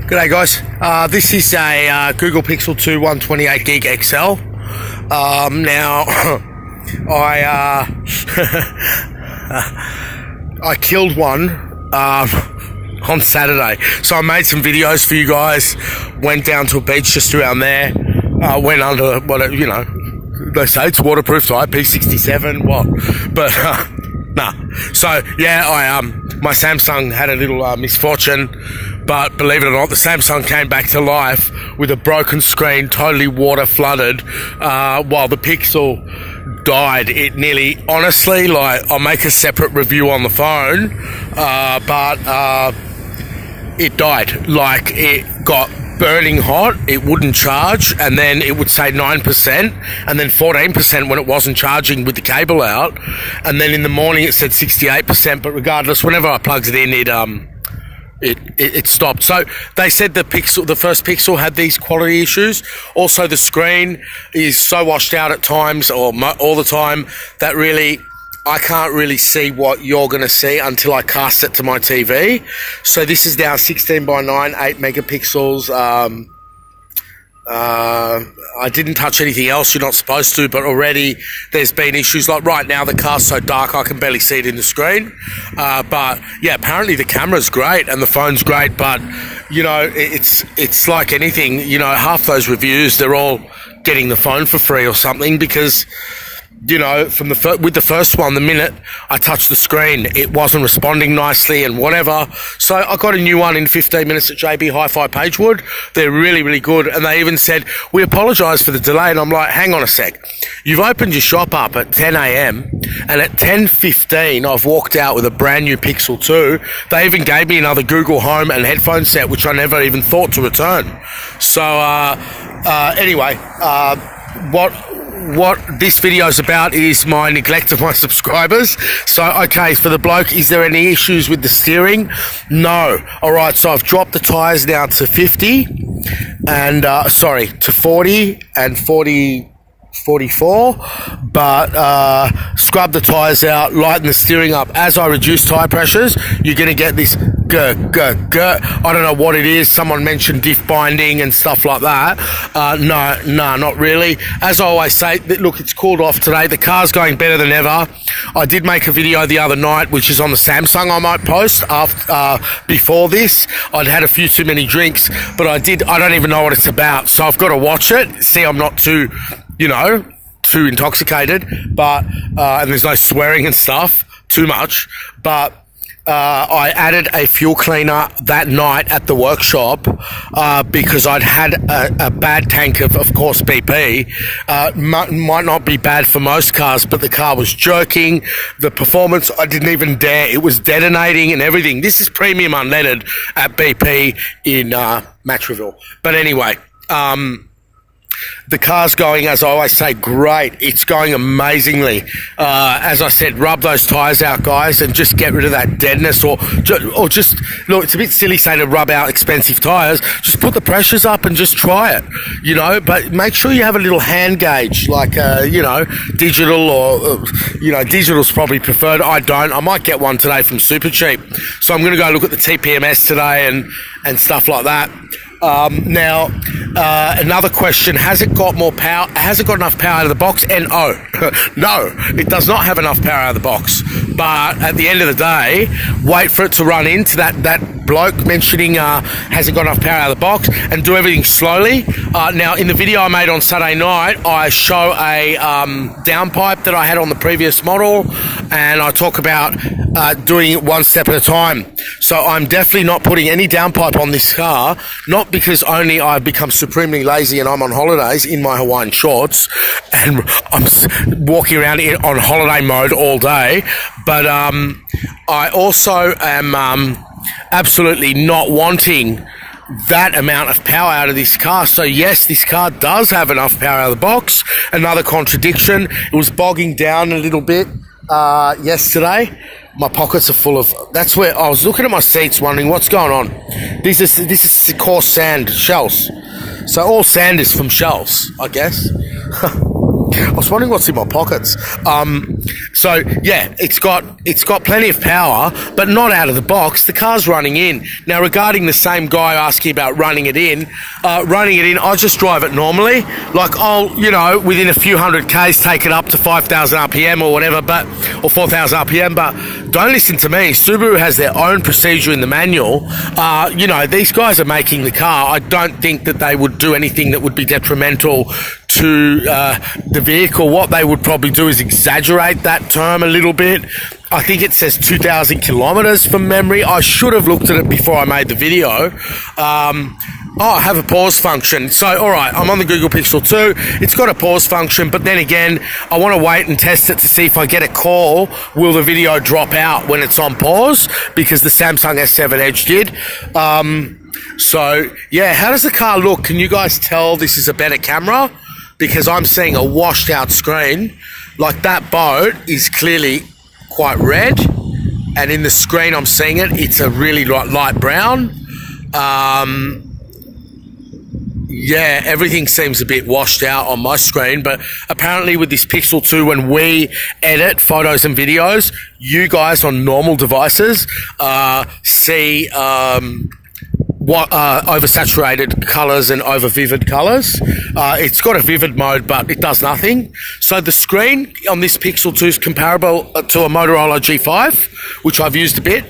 G'day guys, this is a Google Pixel 2 128 gig XL. Now, I killed one on Saturday, so I made some videos for you guys. Went down to a beach just around there. Went under what they say it's waterproof, so IP67. What? But nah. So yeah, my Samsung had a little misfortune. But believe it or not, the Samsung came back to life with a broken screen, totally water flooded, while the Pixel died. It nearly, honestly, I'll make a separate review on the phone, but it died. It got burning hot, it wouldn't charge, and then it would say 9%, and then 14% when it wasn't charging with the cable out, and then in the morning it said 68%, but regardless, whenever I plugged it in, it stopped. So they said the first Pixel had these quality issues. Also, the screen is so washed out at times, or all the time, that really I can't really see what you're going to see until I cast it to my TV. So this is now 16:9, 8 megapixels. I didn't touch anything else. You're not supposed to, but already there's been issues. Like right now, the car's so dark I can barely see it in the screen. But yeah, apparently the camera's great and the phone's great. But it's like anything. Half those reviews, they're all getting the phone for free or something, because with the first one, the minute I touched the screen, it wasn't responding nicely and whatever. So I got a new one in 15 minutes at JB Hi-Fi Pagewood. They're really, really good. And they even said, we apologise for the delay. And I'm like, hang on a sec. You've opened your shop up at 10 a.m. and at 10:15, I've walked out with a brand new Pixel 2. They even gave me another Google Home and headphone set, which I never even thought to return. So anyway, what this video is about is my neglect of my subscribers. So, okay, for the bloke, is there any issues with the steering? No. All right, so I've dropped the tyres now to 50 and, to 40 and 44, but scrub the tyres out, lighten the steering up. As I reduce tyre pressures, you're going to get this I don't know what it is. Someone mentioned diff binding and stuff like that. No, not really. As I always say, look, it's cooled off today. The car's going better than ever. I did make a video the other night, which is on the Samsung. I might post before this. I'd had a few too many drinks, but I don't even know what it's about. So I've got to watch it. See, I'm not too intoxicated, but and there's no swearing and stuff too much, but I added a fuel cleaner that night at the workshop because I'd had a bad tank of course, BP. Might not be bad for most cars, but the car was jerking. The performance, I didn't even dare. It was detonating and everything. This is premium unleaded at BP in Matraville. But anyway, the car's going, as I always say, great. It's going amazingly. As I said, rub those tyres out, guys, and just get rid of that deadness, or just look. It's a bit silly saying to rub out expensive tyres. Just put the pressures up and just try it, But make sure you have a little hand gauge, like digital, or digital's probably preferred. I don't. I might get one today from Super Cheap, so I'm going to go look at the TPMS today and stuff like that. Now, another question, has it got more power? Has it got enough power out of the box? And no, it does not have enough power out of the box. But at the end of the day, wait for it to run into that bloke mentioning has it got enough power out of the box, and do everything slowly. Now, in the video I made on Saturday night, I show a downpipe that I had on the previous model, and I talk about doing it one step at a time. So I'm definitely not putting any downpipe on this car, not because only I've become supremely lazy and I'm on holidays in my Hawaiian shorts and I'm walking around on holiday mode all day, but I also am absolutely not wanting that amount of power out of this car. So yes, this car does have enough power out of the box. Another contradiction, it was bogging down a little bit yesterday. My pockets are full of, that's where I was looking at my seats wondering what's going on. This is coarse sand, shells. So all sand is from shells, I guess. I was wondering what's in my pockets. So yeah, it's got plenty of power, but not out of the box. The car's running in. Now, regarding the same guy asking about running it in, I just drive it normally. Like, I'll, within a few hundred Ks, take it up to 5,000 RPM or whatever, or 4,000 RPM, but don't listen to me. Subaru has their own procedure in the manual. These guys are making the car. I don't think that they would do anything that would be detrimental to the vehicle. What they would probably do is exaggerate that term a little bit. I think it says 2,000 kilometers from memory. I should have looked at it before I made the video. I have a pause function. So, all right, I'm on the Google Pixel 2. It's got a pause function, but then again, I want to wait and test it to see if I get a call, will the video drop out when it's on pause? Because the Samsung S7 Edge did. So, yeah, how does the car look? Can you guys tell this is a better camera? Because I'm seeing a washed out screen. Like, that boat is clearly quite red, and in the screen I'm seeing it's a really light brown. Yeah, everything seems a bit washed out on my screen, but apparently with this Pixel 2, when we edit photos and videos, you guys on normal devices see oversaturated colours and over vivid colours. It's got a vivid mode, but it does nothing. So the screen on this Pixel 2 is comparable to a Motorola G5, which I've used a bit.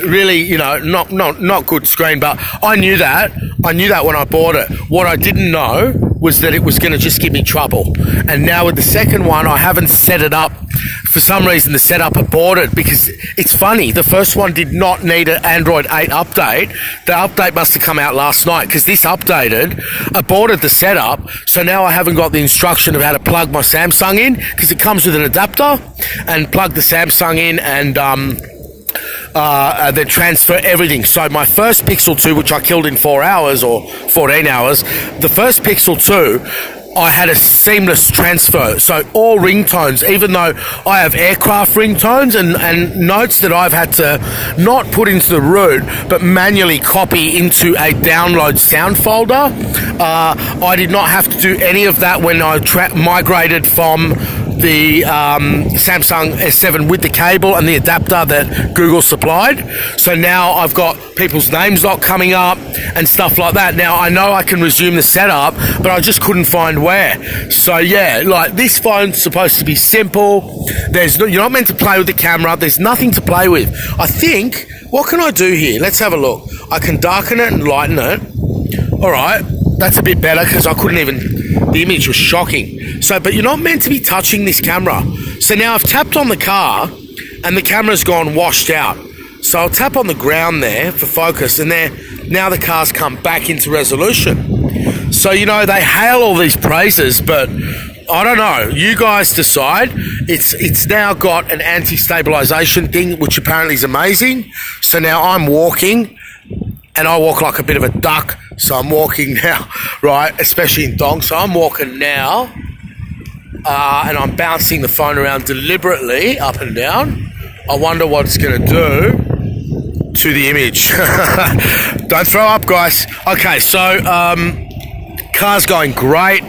Really, not good screen, but I knew that when I bought it. What I didn't know was that it was going to just give me trouble. And now with the second one, I haven't set it up. For some reason, the setup aborted, because it's funny. The first one did not need an Android 8 update. The update must have come out last night, because this aborted the setup. So now I haven't got the instruction of how to plug my Samsung in, because it comes with an adapter, and plug the Samsung in and then transfer everything. So my first Pixel 2, which I killed in 4 hours or 14 hours, the first Pixel 2, I had a seamless transfer. So all ringtones, even though I have aircraft ringtones and notes that I've had to not put into the root, but manually copy into a download sound folder, I did not have to do any of that when I migrated from the Samsung S7 with the cable and the adapter that Google supplied. So now I've got people's names not coming up and stuff like that. Now I know I can resume the setup, but I just couldn't find where. So yeah, like, this phone's supposed to be simple. You're not meant to play with the camera. There's nothing to play with. I think, what can I do here? Let's have a look. I can darken it and lighten it. All right, that's a bit better, because I couldn't even, the image was shocking. So, but you're not meant to be touching this camera. So now I've tapped on the car and the camera's gone washed out. So I'll tap on the ground there for focus, and now the car's come back into resolution. So, they hail all these praises, but I don't know. You guys decide. It's now got an anti-stabilization thing, which apparently is amazing. So now I'm walking, and I walk like a bit of a duck. So I'm walking now, right? Especially in dong. So I'm walking now, and I'm bouncing the phone around deliberately up and down. I wonder what it's going to do to the image. Don't throw up, guys. Okay, so car's going great.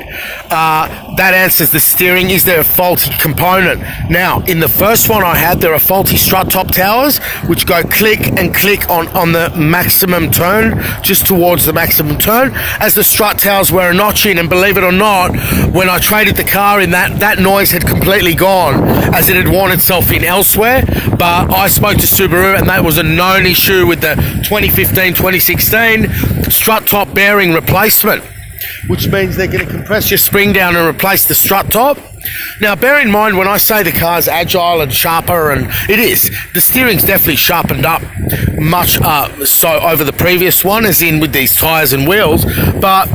That answers the steering. Is there a faulty component? Now, in the first one I had, there are faulty strut top towers, which go click and click on the maximum turn, just towards the maximum turn, as the strut towers were a notch in. And believe it or not, when I traded the car in, that noise had completely gone, as it had worn itself in elsewhere. But I spoke to Subaru, and that was a known issue with the 2015-2016 strut top bearing replacement, which means they're going to compress your spring down and replace the strut top. Now, bear in mind, when I say the car's agile and sharper, and it is, the steering's definitely sharpened up much so over the previous one, as in with these tyres and wheels, but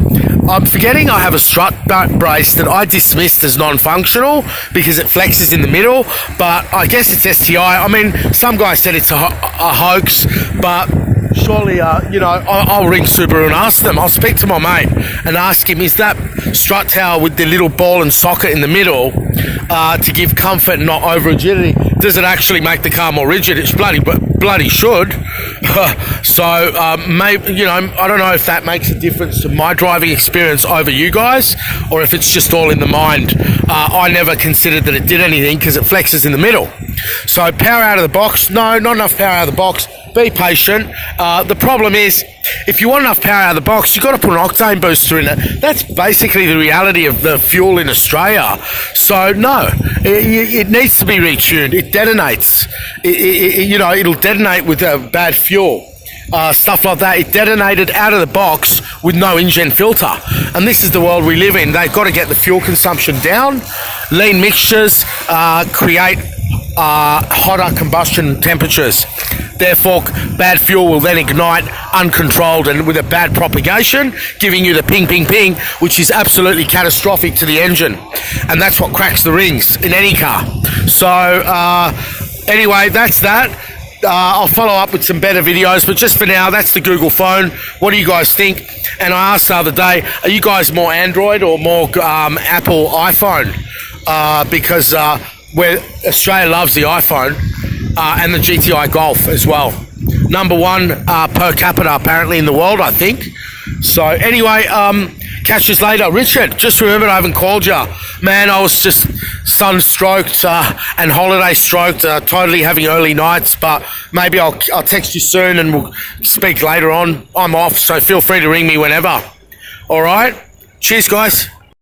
I'm forgetting I have a strut brace that I dismissed as non-functional because it flexes in the middle, but I guess it's STI. I mean, some guy said it's a hoax, but surely, I'll ring Subaru and ask them. I'll speak to my mate and ask him, is that strut tower with the little ball and socket in the middle to give comfort and not over rigidity? does it actually make the car more rigid? It's bloody should. So maybe, you know, I don't know if that makes a difference to my driving experience over you guys, or if it's just all in the mind. I never considered that it did anything because it flexes in the middle. So power out of the box, no, not enough power out of the box. Be patient. The problem is, if you want enough power out of the box, you've got to put an octane booster in it. That's basically the reality of the fuel in Australia. So no, it needs to be retuned. It detonates. You know, it'll detonate with bad fuel. Stuff like that. It detonated out of the box with no engine filter. And this is the world we live in. They've got to get the fuel consumption down. Lean mixtures create hotter combustion temperatures. Therefore, bad fuel will then ignite uncontrolled and with a bad propagation, giving you the ping, ping, ping, which is absolutely catastrophic to the engine. And that's what cracks the rings in any car. So, anyway, that's that. I'll follow up with some better videos, but just for now, that's the Google phone. What do you guys think? And I asked the other day, are you guys more Android or more Apple iPhone? Because Australia loves the iPhone and the GTI Golf as well. Number one per capita apparently in the world, I think. So anyway, catch us later. Richard, just remembered I haven't called you. Man, I was just sun-stroked and holiday-stroked, totally having early nights, but maybe I'll text you soon and we'll speak later on. I'm off, so feel free to ring me whenever. All right? Cheers, guys.